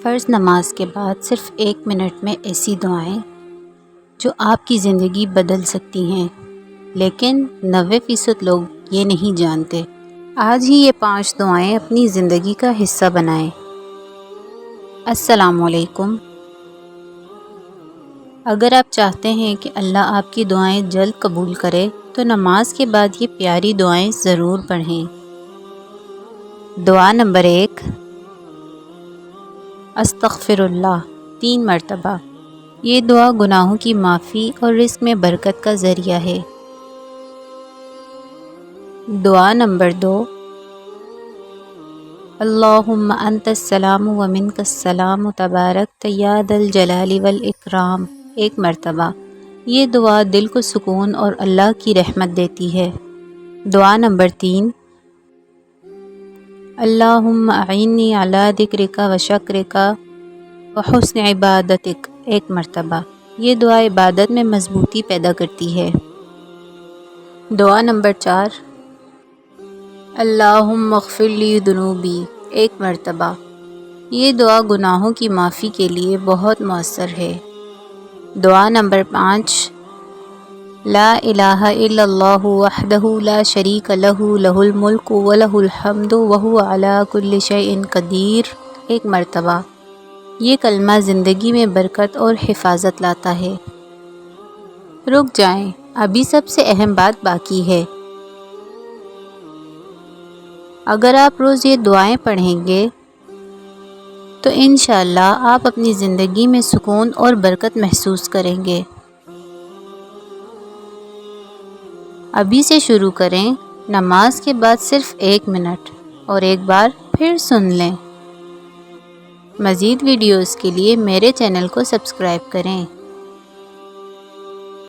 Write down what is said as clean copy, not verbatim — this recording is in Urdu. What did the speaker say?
فرض نماز کے بعد صرف 1 منٹ میں ایسی دعائیں جو آپ کی زندگی بدل سکتی ہیں، لیکن 90% لوگ یہ نہیں جانتے۔ آج ہی یہ 5 دعائیں اپنی زندگی کا حصہ بنائیں۔ السلام علیکم۔ اگر آپ چاہتے ہیں کہ اللہ آپ کی دعائیں جلد قبول کرے تو نماز کے بعد یہ پیاری دعائیں ضرور پڑھیں۔ دعا نمبر 1، استغفر اللہ 3 مرتبہ۔ یہ دعا گناہوں کی معافی اور رزق میں برکت کا ذریعہ ہے۔ دعا نمبر 2، اللہم انت السلام و منک السلام تبارکت یا ذا الجلال والاکرام 1 مرتبہ۔ یہ دعا دل کو سکون اور اللہ کی رحمت دیتی ہے۔ دعا نمبر 3، اللہم اعنی علی ذکرک و شکرک و حسن عبادتک 1 مرتبہ۔ یہ دعا عبادت میں مضبوطی پیدا کرتی ہے۔ دعا نمبر 4، اللہم اغفر لی ذنوبی 1 مرتبہ۔ یہ دعا گناہوں کی معافی کے لیے بہت مؤثر ہے۔ دعا نمبر 5، لا الہ الا اللہ وحدہ لا شریک لہ لہ الملک و لہ الحمد وہو علی کل شیء قدیر 1 مرتبہ۔ یہ کلمہ زندگی میں برکت اور حفاظت لاتا ہے۔ رک جائیں، ابھی سب سے اہم بات باقی ہے۔ اگر آپ روز یہ دعائیں پڑھیں گے تو انشاءاللہ آپ اپنی زندگی میں سکون اور برکت محسوس کریں گے۔ ابھی سے شروع کریں، نماز کے بعد صرف 1 منٹ، اور ایک بار پھر سن لیں۔ مزید ویڈیوز کے لیے میرے چینل کو سبسکرائب کریں۔